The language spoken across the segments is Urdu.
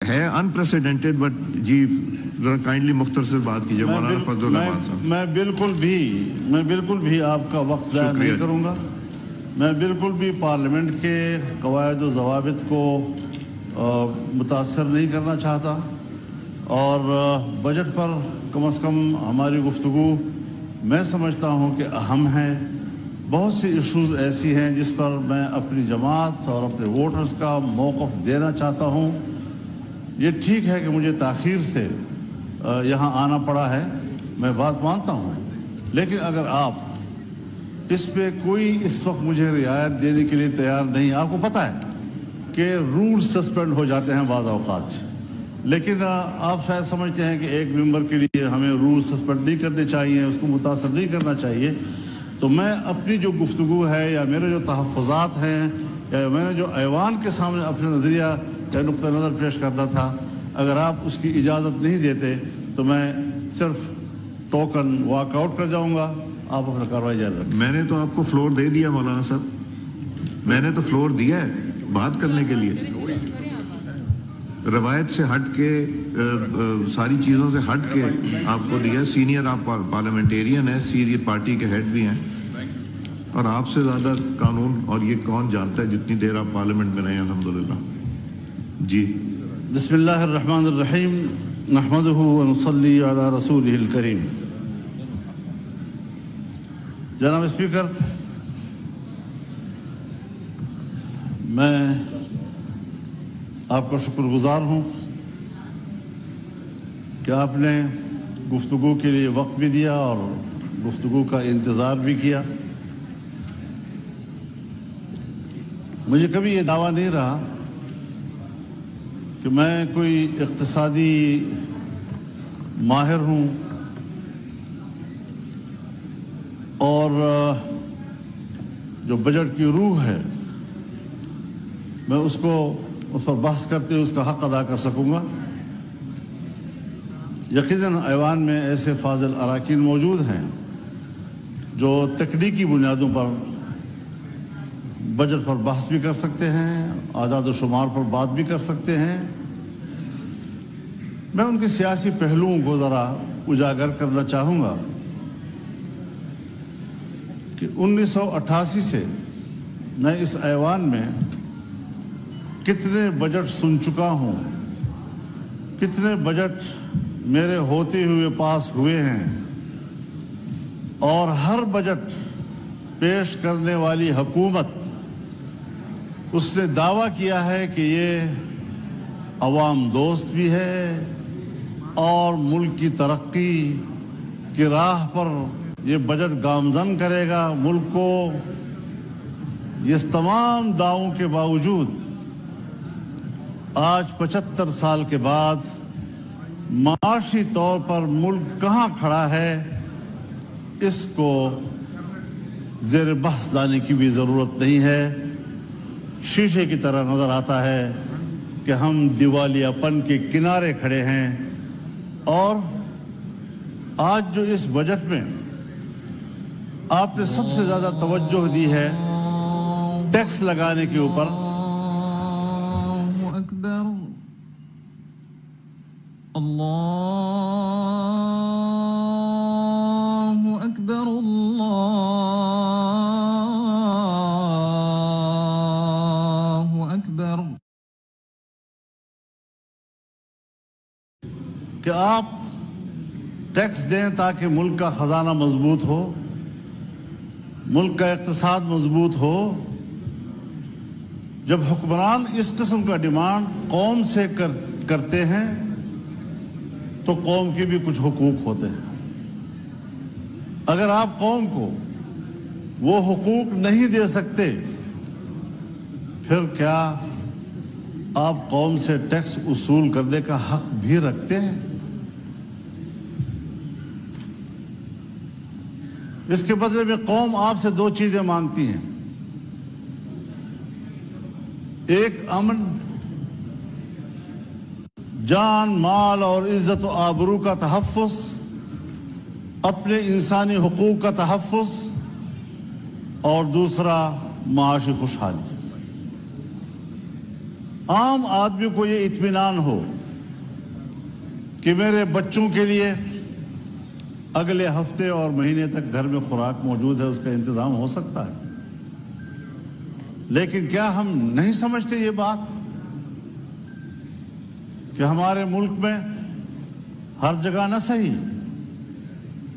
ہے انپریسیڈنٹڈ بٹ جی ذرا کائنڈلی مختصر بات کیجیے مولانا فضل الرحمان صاحب. میں بالکل بھی آپ کا وقت ضائع نہیں کروں گا. میں بالکل بھی پارلیمنٹ کے قواعد و ضوابط کو متاثر نہیں کرنا چاہتا اور بجٹ پر کم از کم ہماری گفتگو میں سمجھتا ہوں کہ اہم ہے. بہت سی ایشوز ایسی ہیں جس پر میں اپنی جماعت اور اپنے ووٹرز کا موقف دینا چاہتا ہوں. یہ ٹھیک ہے کہ مجھے تاخیر سے یہاں آنا پڑا ہے، میں بات مانتا ہوں، لیکن اگر آپ اس پہ کوئی اس وقت مجھے رعایت دینے کے لیے تیار نہیں، آپ کو پتہ ہے کہ رول سسپینڈ ہو جاتے ہیں بعض اوقات، لیکن آپ شاید سمجھتے ہیں کہ ایک ممبر کے لیے ہمیں رول سسپینڈ نہیں کرنے چاہیے، اس کو متاثر نہیں کرنا چاہیے. تو میں اپنی جو گفتگو ہے یا میرے جو تحفظات ہیں یا میں نے جو ایوان کے سامنے اپنے نظریہ یا نقطہ نظر پیش کرنا تھا، اگر آپ اس کی اجازت نہیں دیتے تو میں صرف ٹوکن واک آؤٹ کر جاؤں گا. آپ اپنا کارروائی جاری رکھیں. میں نے تو آپ کو فلور دے دیا مولانا صاحب، میں نے تو فلور دیا ہے بات کرنے کے لیے. روایت سے ہٹ کے ساری چیزوں سے ہٹ کے آپ کو دیا. سینئر آپ پارلیمنٹیرین ہیں، سینئر پارٹی کے ہیڈ بھی ہیں، اور آپ سے زیادہ قانون اور یہ کون جانتا ہے جتنی دیر آپ پارلیمنٹ میں رہے ہیں الحمدللہ. جی بسم اللہ الرحمن الرحیم، نحمدہ ونصلی علی رسولہ الکریم. جناب اسپیکر، میں آپ کا شکر گزار ہوں کہ آپ نے گفتگو کے لیے وقت بھی دیا اور گفتگو کا انتظار بھی کیا. مجھے کبھی یہ دعویٰ نہیں رہا کہ میں کوئی اقتصادی ماہر ہوں اور جو بجٹ کی روح ہے میں اس پر بحث کرتے ہوئے اس کا حق ادا کر سکوں گا. یقیناً ایوان میں ایسے فاضل اراکین موجود ہیں جو تکنیکی بنیادوں پر بجٹ پر بحث بھی کر سکتے ہیں، اعداد و شمار پر بات بھی کر سکتے ہیں. میں ان کے سیاسی پہلوؤں کو ذرا اجاگر کرنا چاہوں گا کہ 1988 سے میں اس ایوان میں کتنے بجٹ سن چکا ہوں، کتنے بجٹ میرے ہوتے ہوئے پاس ہوئے ہیں، اور ہر بجٹ پیش کرنے والی حکومت اس نے دعویٰ کیا ہے کہ یہ عوام دوست بھی ہے اور ملک کی ترقی کی راہ پر یہ بجٹ گامزن کرے گا ملک کو. اس تمام دعووں کے باوجود آج 75 سال کے بعد معاشی طور پر ملک کہاں کھڑا ہے، اس کو زیر بحث لانے کی بھی ضرورت نہیں ہے. شیشے کی طرح نظر آتا ہے کہ ہم دیوالیہ پن کے کنارے کھڑے ہیں. اور آج جو اس بجٹ میں آپ نے سب سے زیادہ توجہ دی ہے ٹیکس لگانے کے اوپر، اللہ اکبر، اللہ اکبر، اللہ اکبر. کہ آپ ٹیکس دیں تاکہ ملک کا خزانہ مضبوط ہو، ملک کا اقتصاد مضبوط ہو. جب حکمران اس قسم کا ڈیمانڈ قوم سے کرتے ہیں تو قوم کے بھی کچھ حقوق ہوتے ہیں. اگر آپ قوم کو وہ حقوق نہیں دے سکتے پھر کیا آپ قوم سے ٹیکس وصول کرنے کا حق بھی رکھتے ہیں؟ اس کے بدلے میں قوم آپ سے دو چیزیں مانگتی ہیں: ایک امن، جان مال اور عزت و آبرو کا تحفظ، اپنے انسانی حقوق کا تحفظ، اور دوسرا معاشی خوشحالی. عام آدمی کو یہ اطمینان ہو کہ میرے بچوں کے لیے اگلے ہفتے اور مہینے تک گھر میں خوراک موجود ہے، اس کا انتظام ہو سکتا ہے۔ لیکن کیا ہم نہیں سمجھتے یہ بات کہ ہمارے ملک میں ہر جگہ نہ صحیح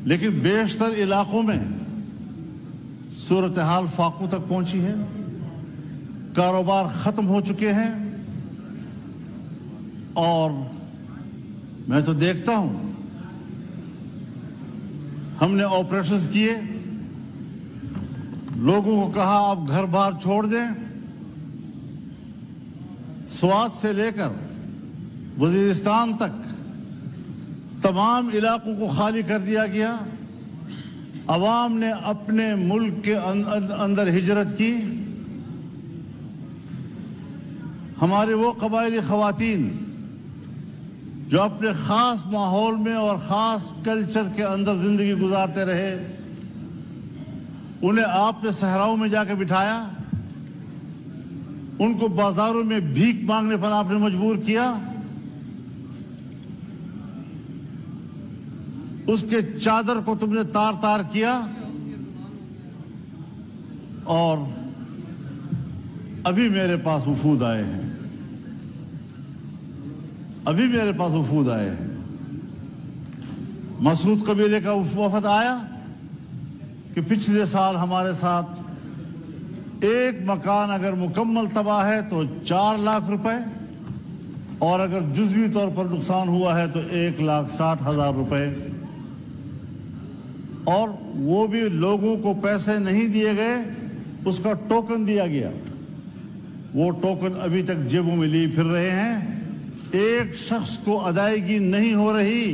لیکن بیشتر علاقوں میں صورتحال فاقوں تک پہنچی ہے، کاروبار ختم ہو چکے ہیں، اور میں تو دیکھتا ہوں ہم نے آپریشنز کیے، لوگوں کو کہا آپ گھر بار چھوڑ دیں، سوات سے لے کر وزیرستان تک تمام علاقوں کو خالی کر دیا گیا، عوام نے اپنے ملک کے اندر ہجرت کی۔ ہمارے وہ قبائلی خواتین جو اپنے خاص ماحول میں اور خاص کلچر کے اندر زندگی گزارتے رہے، انہیں آپ نے صحراؤں میں جا کے بٹھایا، ان کو بازاروں میں بھیک مانگنے پر آپ نے مجبور کیا، اس کے چادر کو تم نے تار تار کیا، اور ابھی میرے پاس وفود آئے ہیں، ابھی میرے پاس وفود آئے ہیں۔ مسعود قبیلے کا وفد آیا کہ پچھلے سال ہمارے ساتھ ایک مکان اگر مکمل تباہ ہے تو 4 لاکھ روپے، اور اگر جزوی طور پر نقصان ہوا ہے تو 1,60,000 روپے، اور وہ بھی لوگوں کو پیسے نہیں دیے گئے، اس کا ٹوکن دیا گیا۔ وہ ٹوکن ابھی تک جیبوں میں لیے پھر رہے ہیں، ایک شخص کو ادائیگی نہیں ہو رہی۔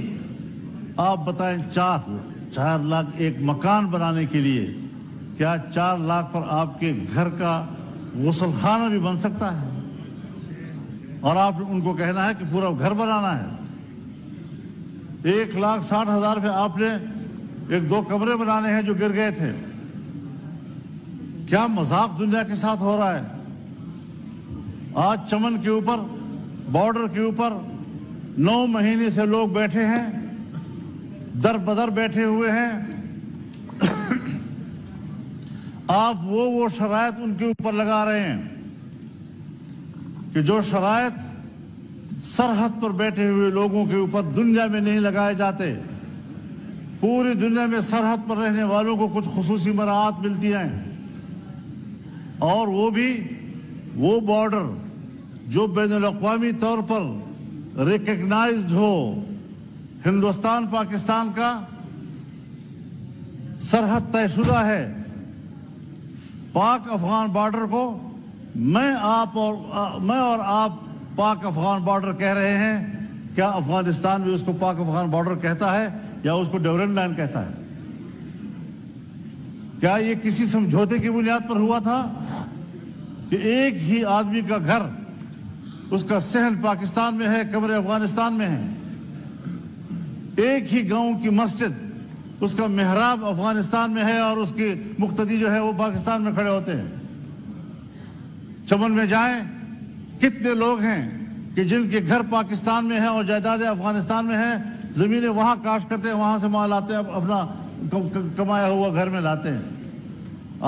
آپ بتائیں 4 لاکھ ایک مکان بنانے کے لیے، کیا 4 لاکھ پر آپ کے گھر کا غسل خانہ بھی بن سکتا ہے؟ اور آپ ان کو کہنا ہے کہ پورا گھر بنانا ہے۔ 1,60,000 پہ آپ نے 1-2 کمرے بنانے ہیں جو گر گئے تھے۔ کیا مذاق دنیا کے ساتھ ہو رہا ہے؟ آج چمن کے اوپر، بارڈر کے اوپر 9 مہینے سے لوگ بیٹھے ہیں، در بدر بیٹھے ہوئے ہیں۔ آپ وہ شرائط ان کے اوپر لگا رہے ہیں کہ جو شرائط سرحد پر بیٹھے ہوئے لوگوں کے اوپر دنیا میں نہیں لگائے جاتے۔ پوری دنیا میں سرحد پر رہنے والوں کو کچھ خصوصی مراعات ملتی ہیں، اور وہ بھی وہ بارڈر جو بین الاقوامی طور پر ریکگنائزڈ ہو۔ ہندوستان پاکستان کا سرحد طے شدہ ہے۔ پاک افغان بارڈر کو میں اور آپ پاک افغان بارڈر کہہ رہے ہیں، کیا افغانستان بھی اس کو پاک افغان بارڈر کہتا ہے یا اس کو ڈیورنڈ لائن کہتا ہے؟ کیا یہ کسی سمجھوتے کی بنیاد پر ہوا تھا کہ ایک ہی آدمی کا گھر، اس کا صحن پاکستان میں ہے، کمرے افغانستان میں ہیں، ایک ہی گاؤں کی مسجد، اس کا محراب افغانستان میں ہے اور اس کی مقتدی جو ہے وہ پاکستان میں کھڑے ہوتے ہیں؟ چمن میں جائیں، کتنے لوگ ہیں کہ جن کے گھر پاکستان میں ہیں اور جائیدادیں افغانستان میں ہیں، زمینیں وہاں کاشت کرتے ہیں، وہاں سے مال لاتے ہیں، اپنا کمایا ہوا گھر میں لاتے ہیں۔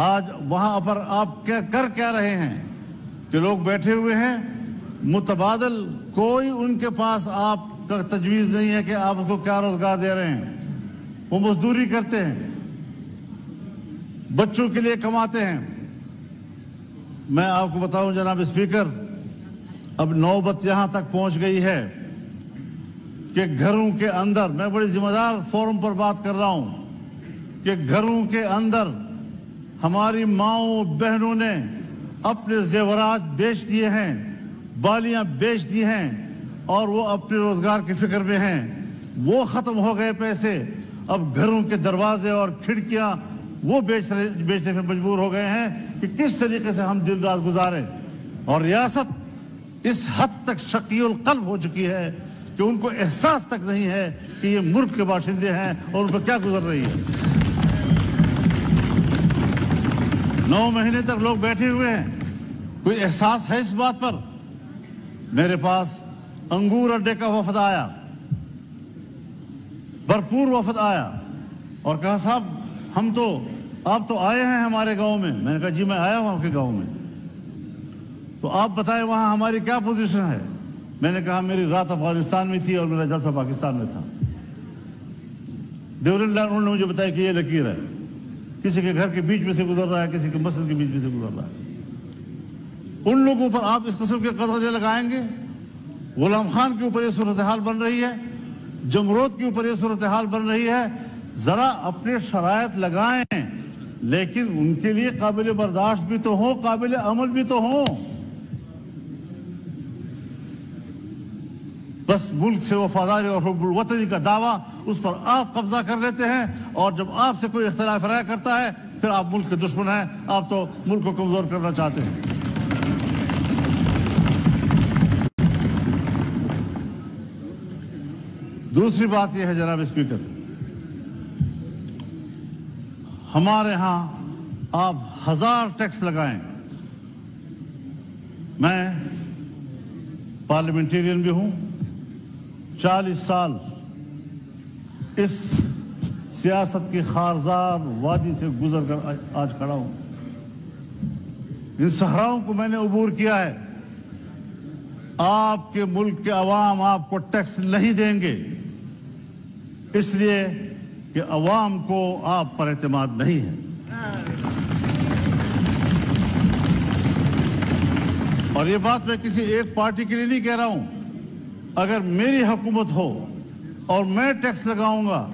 آج وہاں پر آپ کر کیا رہے ہیں کہ لوگ بیٹھے ہوئے ہیں، متبادل کوئی ان کے پاس آپ کا تجویز نہیں ہے کہ آپ اس کو کیا روزگار دے رہے ہیں۔ وہ مزدوری کرتے ہیں، بچوں کے لیے کماتے ہیں۔ میں آپ کو بتاؤں جناب اسپیکر، اب نوبت یہاں تک پہنچ گئی ہے کہ گھروں کے اندر، میں بڑی ذمہ دار فورم پر بات کر رہا ہوں، کہ گھروں کے اندر ہماری ماؤں بہنوں نے اپنے زیورات بیچ دیے ہیں، بالیاں بیچ دی ہیں، اور وہ اپنے روزگار کی فکر میں ہیں۔ وہ ختم ہو گئے پیسے، اب گھروں کے دروازے اور کھڑکیاں وہ بیچنے پہ مجبور ہو گئے ہیں کہ کس طریقے سے ہم دن رات گزاریں۔ اور ریاست اس حد تک شقی القلب ہو چکی ہے کہ ان کو احساس تک نہیں ہے کہ یہ ملک کے باشندے ہیں اور ان کو کیا گزر رہی ہے۔ 9 مہینے تک لوگ بیٹھے ہوئے ہیں، کوئی احساس ہے اس بات پر میرے پاس انگور اڈے کا وفد آیا, بھرپور وفد آیا, اور کہا صاحب آپ تو آئے ہیں ہمارے گاؤں میں. میں نے کہا جی میں آیا ہوں آپ کے گاؤں میں, تو آپ بتائیں وہاں ہماری کیا پوزیشن ہے. میں نے کہا میری رات افغانستان میں تھی اور میرا جلسہ پاکستان میں تھا. ڈیورنڈ لائن انہوں نے مجھے بتایا کہ یہ لکیر ہے, کسی کے گھر کے بیچ میں سے گزر رہا ہے, کسی کے مسجد کے بیچ میں سے گزر رہا ہے. ان لوگوں پر آپ اس قسم کے قدغنے لگائیں گے. غلام خان کے اوپر یہ صورتحال بن رہی ہے, جمرود کے اوپر یہ صورتحال بن رہی ہے. ذرا اپنے شرائط لگائیں, لیکن ان کے لیے قابل برداشت بھی تو ہوں, قابل عمل بھی تو ہوں. بس ملک سے وفاداری اور حب الوطنی کا دعویٰ, اس پر آپ قبضہ کر لیتے ہیں, اور جب آپ سے کوئی اختلاف رائے کرتا ہے پھر آپ ملک کے دشمن ہیں. آپ تو ملک کو کمزور کرنا چاہتے ہیں. دوسری بات یہ ہے جناب اسپیکر, ہمارے ہاں آپ 1000 ٹیکس لگائیں, میں پارلیمنٹیرین بھی ہوں, 40 سال اس سیاست کی خارزار وادی سے گزر کر آج کھڑا ہوں. ان صحراؤں کو میں نے عبور کیا ہے. آپ کے ملک کے عوام آپ کو ٹیکس نہیں دیں گے, اس لیے کہ عوام کو آپ پر اعتماد نہیں ہے. اور یہ بات میں کسی ایک پارٹی کے لیے نہیں کہہ رہا ہوں. اگر میری حکومت ہو اور میں ٹیکس لگاؤں گا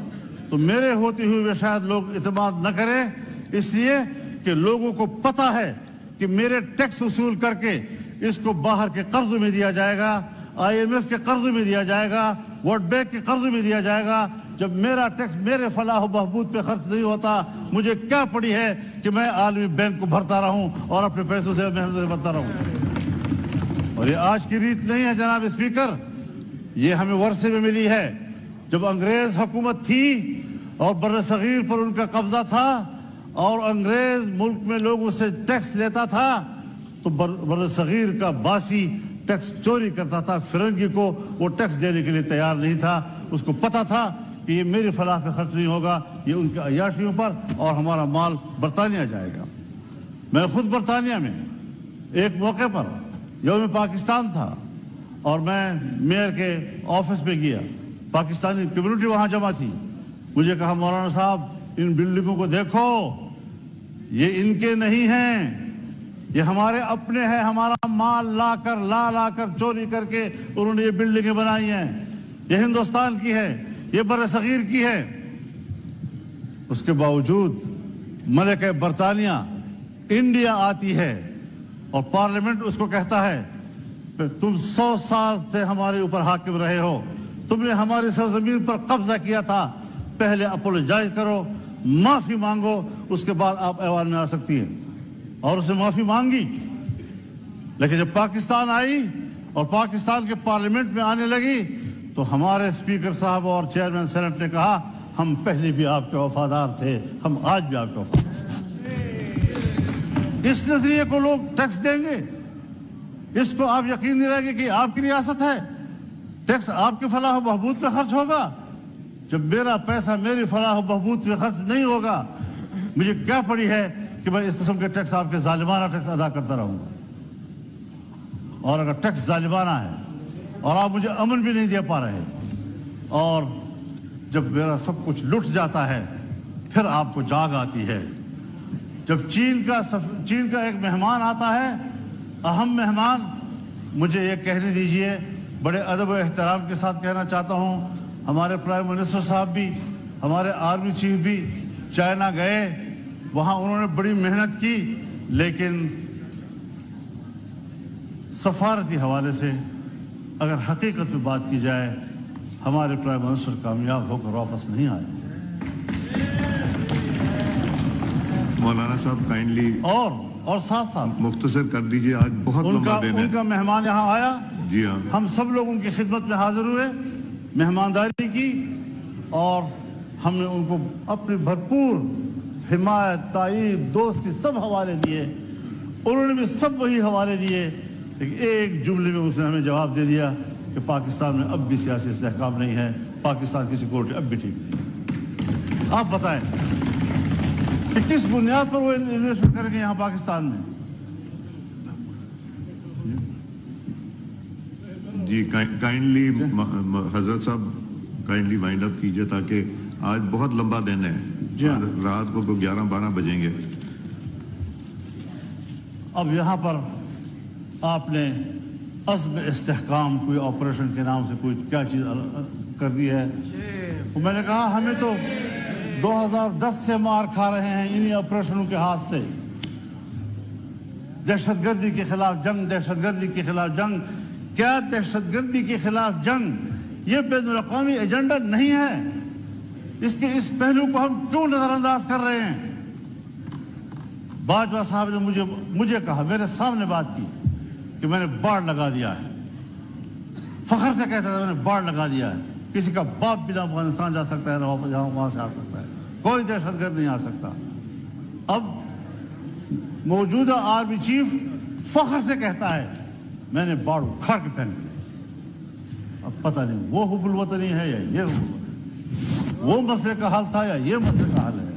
تو میرے ہوتے ہوئے شاید لوگ اعتماد نہ کریں, اس لیے کہ لوگوں کو پتہ ہے کہ میرے ٹیکس وصول کر کے اس کو باہر کے قرض میں دیا جائے گا, IMF کے قرض میں دیا جائے گا, ورلڈ بینک کے قرض میں دیا جائے گا. جب میرا ٹیکس میرے فلاح و بہبود پہ خرچ نہیں ہوتا, مجھے کیا پڑی ہے کہ میں عالمی بینک کو بھرتا رہوں اور اپنے پیسوں سے محنت سے بھرتا رہوں. اور یہ آج کی ریت نہیں ہے جناب اسپیکر, یہ ہمیں ورثے میں ملی ہے. جب انگریز حکومت تھی اور بر صغیر پر ان کا قبضہ تھا اور انگریز ملک میں لوگوں سے ٹیکس لیتا تھا تو بر صغیر کا باسی ٹیکس چوری کرتا تھا. فرنگی کو وہ ٹیکس دینے کے لیے تیار نہیں تھا. اس کو پتا تھا کہ یہ میری فلاح پہ خرچ نہیں ہوگا, یہ ان کے عیاشیوں پر, اور ہمارا مال برطانیہ جائے گا. میں خود برطانیہ میں ایک موقع پر یوم پاکستان تھا اور میں میئر کے آفس میں گیا. پاکستانی کمیونٹی وہاں جمع تھی. مجھے کہا مولانا صاحب ان بلڈنگوں کو دیکھو, یہ ان کے نہیں ہیں, یہ ہمارے اپنے ہیں. ہمارا مال لا کر چوری کر کے انہوں نے یہ بلڈنگیں بنائی ہیں. یہ ہندوستان کی ہے, یہ بر صغیر کی ہے. اس کے باوجود ملکہ برطانیہ انڈیا آتی ہے اور پارلیمنٹ اس کو کہتا ہے کہ تم 100 سال سے ہمارے اوپر حاکم رہے ہو, تم نے ہماری سرزمین پر قبضہ کیا تھا, پہلے اپولوجائز کرو, معافی مانگو, اس کے بعد آپ ایوان میں آ سکتی ہیں. اور اس نے معافی مانگی. لیکن جب پاکستان آئی اور پاکستان کے پارلیمنٹ میں آنے لگی تو ہمارے اسپیکر صاحب اور چیئرمین سینٹ نے کہا ہم پہلے بھی آپ کے وفادار تھے, ہم آج بھی آپ کے وفادار. اس نظریے کو لوگ ٹیکس دیں گے, اس کو آپ یقین نہیں رہے گے کہ آپ کی ریاست ہے, ٹیکس آپ کے فلاح و بہبود پہ خرچ ہوگا. جب میرا پیسہ میری فلاح و بہبود پہ خرچ نہیں ہوگا, مجھے کیا پڑی ہے کہ میں اس قسم کے ٹیکس, آپ کے ظالمانہ ٹیکس ادا کرتا رہوں گا. اور اگر ٹیکس ظالمانہ ہے اور آپ مجھے امن بھی نہیں دے پا رہے, اور جب میرا سب کچھ لٹ جاتا ہے پھر آپ کو جاگ آتی ہے. جب چین کا ایک مہمان آتا ہے, اہم مہمان, مجھے یہ کہنے دیجئے, بڑے ادب و احترام کے ساتھ کہنا چاہتا ہوں, ہمارے پرائم منسٹر صاحب بھی, ہمارے آرمی چیف بھی چائنا گئے, وہاں انہوں نے بڑی محنت کی, لیکن سفارتی حوالے سے اگر حقیقت میں بات کی جائے ہمارے پرائم منسٹر کامیاب ہو کر واپس نہیں آئے. مولانا صاحب کائنڈلی اور ساتھ ساتھ مختصر کر دیجئے, آج بہت لمبا دن ہے. ان کا مہمان یہاں آیا, جی ہاں, ہم سب لوگ ان کی خدمت میں حاضر ہوئے, مہمانداری کی, اور ہم نے ان کو اپنی بھرپور حمایت, تائید, دوستی سب حوالے دیے. انہوں نے بھی سب وہی حوالے دیے. لیکن ایک جملے میں اس نے ہمیں جواب دے دیا کہ پاکستان میں اب بھی سیاسی استحکام نہیں ہے، پاکستان کی سیکورٹی اب بھی ٹھیک نہیں۔ آپ بتائیں کہ کس بنیاد پر وہ انویسٹمنٹ کریں گے یہاں پاکستان میں؟ جی کائنڈلی حضرت صاحب کائنڈلی وائنڈ اپ کیجئے، تاکہ آج بہت لمبا دن ہے، رات کو 11-12 بجیں گے۔ اب یہاں پر آپ نے عزم استحکام کوئی آپریشن کے نام سے کوئی کیا چیز کر دی ہے؟ میں نے کہا ہمیں تو 2010 سے مار کھا رہے ہیں انہی آپریشنوں کے ہاتھ سے۔ دہشت گردی کے خلاف جنگ، دہشت گردی کے خلاف جنگ، کیا دہشت گردی کے خلاف جنگ یہ بین الاقوامی ایجنڈا نہیں ہے؟ اس کے اس پہلو کو ہم کیوں نظر انداز کر رہے ہیں؟ باجوہ صاحب نے مجھے کہا، میرے سامنے بات کی کہ میں نے باڑ لگا دیا ہے، فخر سے کہتا تھا میں نے باڑ لگا دیا ہے، کسی کا باپ بھی نہ افغانستان جا سکتا ہے نہ واپس وہاں سے آ سکتا ہے، کوئی دہشت گرد نہیں آ سکتا۔ اب موجودہ آرمی چیف فخر سے کہتا ہے میں نے باڑ اکھاڑ کے پھینک دیا۔ اب پتہ نہیں وہ حب الوطنی ہے یا یہ حب الوطنی، وہ مسئلے کا حل تھا یا یہ مسئلے کا حل ہے۔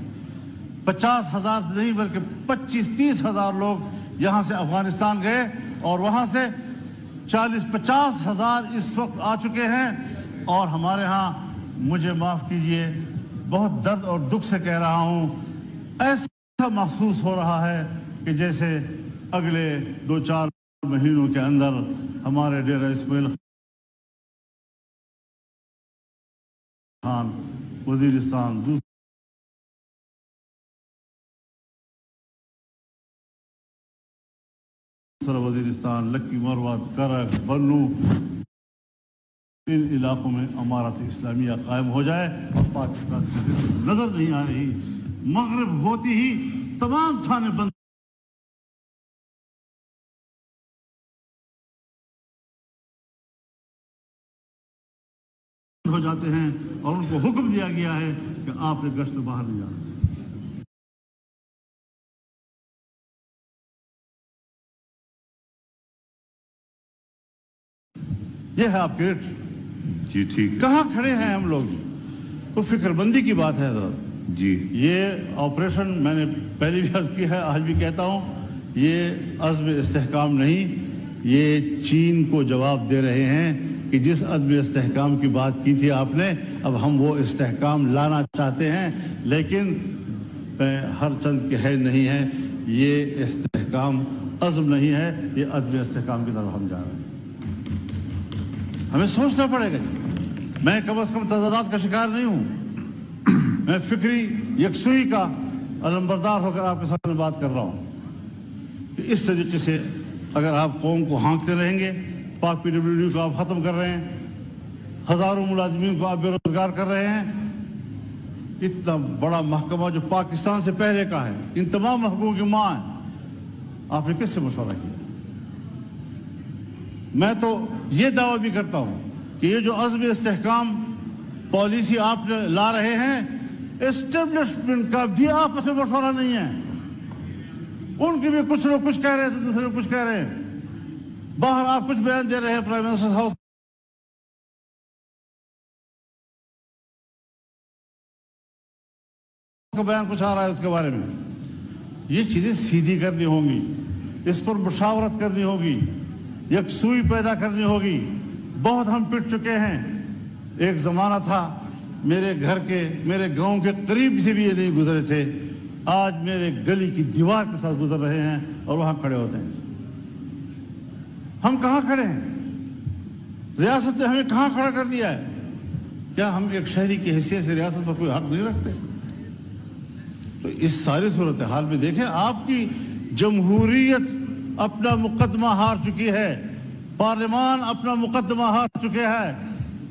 50,000 نہیں بلکہ 25-30 ہزار لوگ یہاں سے افغانستان گئے اور وہاں سے 40-50 ہزار اس وقت آ چکے ہیں، اور ہمارے ہاں، مجھے معاف کیجئے، بہت درد اور دکھ سے کہہ رہا ہوں، ایسا محسوس ہو رہا ہے کہ جیسے اگلے 2-4 مہینوں کے اندر ہمارے ڈیرہ اسماعیل خان، وزیرستان، دوسرا وزیرستان، لکی مروت، کرک، بنو، ان علاقوں میں امارت اسلامیہ قائم ہو جائے، اور پاکستان کی نظر نہیں آ رہی، مغرب ہوتی ہی تمام تھانے بند ہو جاتے ہیں، اور ان کو حکم دیا گیا ہے کہ آپ نے گشت باہر نہیں جانا۔ یہ ہے آپ کی ریٹ۔ جی ٹھیک ہے، کہاں کھڑے ہیں ہم لوگ؟ تو فکر بندی کی بات ہے حضرت۔ جی یہ آپریشن میں نے پہلی بھی عرض کی ہے، آج بھی کہتا ہوں، یہ عزم استحکام نہیں، یہ چین کو جواب دے رہے ہیں کہ جس عزم استحکام کی بات کی تھی آپ نے، اب ہم وہ استحکام لانا چاہتے ہیں، لیکن ہر چند کے ہے نہیں ہے، یہ استحکام عزم نہیں ہے، یہ عزم استحکام کی طرف ہم جا رہے ہیں۔ ہمیں سوچنا پڑے گا، میں کم از کم تضادات کا شکار نہیں ہوں، میں فکری یکسوئی کا علمبردار ہو کر آپ کے سامنے بات کر رہا ہوں کہ اس طریقے سے اگر آپ قوم کو ہانکتے رہیں گے، پاک PWD کو آپ ختم کر رہے ہیں، ہزاروں ملازمین کو آپ بے روزگار کر رہے ہیں، اتنا بڑا محکمہ جو پاکستان سے پہلے کا ہے، ان تمام محکموں کی ماں ہے، آپ نے کس سے مشورہ کیا؟ میں تو یہ دعویٰ بھی کرتا ہوں کہ یہ جو عزم استحکام پالیسی آپ لا رہے ہیں، اسٹیبلشمنٹ کا بھی آپس میں مشورہ نہیں ہے، ان کی بھی کچھ لوگ کچھ کہہ رہے ہیں تو دوسرے لوگ کچھ کہہ رہے ہیں، باہر آپ کچھ بیان دے رہے ہیں، پرائم منسٹر ہاؤس کا بیان کچھ آ رہا ہے اس کے بارے میں۔ یہ چیزیں سیدھی کرنی ہوں گی، اس پر مشاورت کرنی ہوگی، یکسوئی پیدا کرنی ہوگی۔ بہت ہم پٹ چکے ہیں، ایک زمانہ تھا میرے گھر کے، میرے گاؤں کے قریب سے بھی یہ نہیں گزرے تھے، آج میرے گلی کی دیوار کے ساتھ گزر رہے ہیں اور وہاں کھڑے ہوتے ہیں۔ ہم کہاں کھڑے ہیں؟ ریاست نے ہمیں کہاں کھڑا کر دیا ہے؟ کیا ہم ایک شہری کی حیثیت سے ریاست پر کوئی حق نہیں رکھتے؟ تو اس ساری صورتحال میں دیکھیں، آپ کی جمہوریت اپنا مقدمہ ہار چکی ہے، پارلیمان اپنا مقدمہ ہار چکے ہیں۔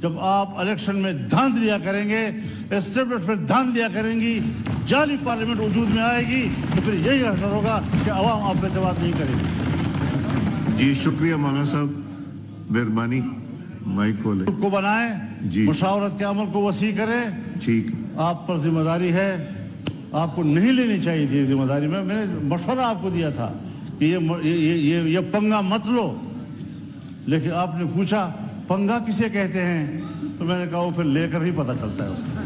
جب آپ الیکشن میں دھاند لیا کریں گے، اسٹیبلشمنٹ دھاند لیا کریں گی، جعلی پارلیمنٹ وجود میں آئے گی، تو پھر یہی اثر ہوگا کہ عوام آپ پہ اعتماد نہیں کرے گی۔ جی شکریہ مولانا صاحب، مہربانی مائک کھولے کو بنائیں، جی مشاورت کے عمل کو وسیع کریں۔ ٹھیک، آپ پر ذمہ داری ہے، آپ کو نہیں لینی چاہیے تھی ذمہ داری۔ میں نے مشورہ آپ کو دیا تھا کہ یہ پنگا مت لو، لیکن آپ نے پوچھا پنگا کسے کہتے ہیں، تو میں نے کہا وہ پھر لے کر ہی پتہ چلتا ہے اس کو۔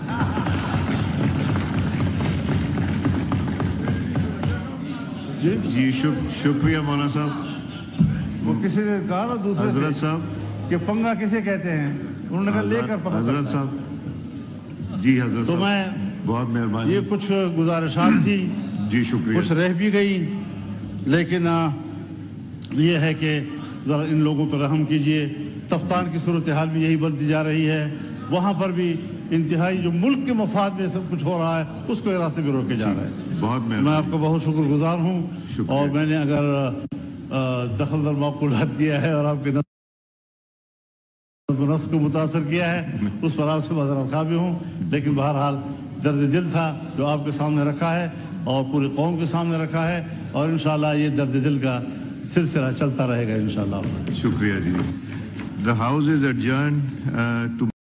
جی شکریہ مولانا صاحب۔ وہ کسی نے کہا نا دوسرے حضرت سے صاحب، کہ پنگا کسے کہتے ہیں، انہوں نے کہا لے کر پتہ حضرت چلتا ہے۔ صاحب جی حضرت تو صاحب میں بہت مہربانی۔ یہ کچھ گزارشات تھی، جی شکریہ۔ کچھ رہ بھی گئی، لیکن یہ ہے کہ ذرا ان لوگوں پر رحم کیجئے۔ تفتان کی صورتحال بھی یہی بنتی جا رہی ہے، وہاں پر بھی انتہائی جو ملک کے مفاد میں سب کچھ ہو رہا ہے اس کو راستے میں روکے جا رہا ہے۔ بہت میں مہربانی۔ آپ کا بہت شکر گزار ہوں، شکریہ۔ اور میں نے اگر دخل در معقولات کیا ہے اور آپ کے نفس کو متاثر کیا ہے، اس پر آپ سے معذرت خواہ بھی ہوں، لیکن بہرحال درد دل تھا جو آپ کے سامنے رکھا ہے اور پوری قوم کے سامنے رکھا ہے، اور انشاءاللہ یہ درد دل کا سلسلہ چلتا رہے گا انشاءاللہ۔ شکریہ جی۔ The house is adjourned to